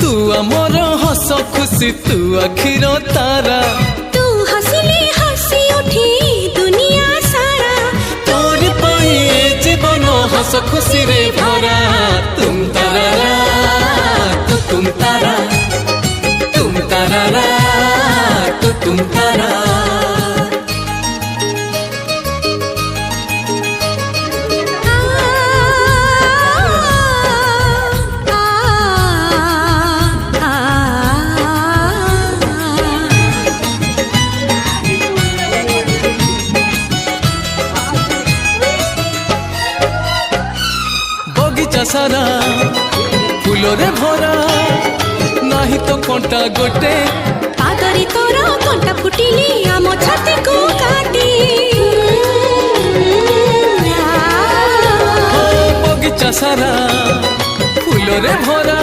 तू आमर हस खुशी तू आखिर तारा तू हसिले हसी उठी दुनिया सारा तोर पाई जीवन हस खुशी रे भरा तुम तारा तो तुम तारा तुम तारा तो तुम तारा बगीचा सारा फूल रे भरा नाही तो कंटा गोटे पादरी तोर कंटा फुटिली आम छाती को काटी बगीचा सारा फूल रे भरा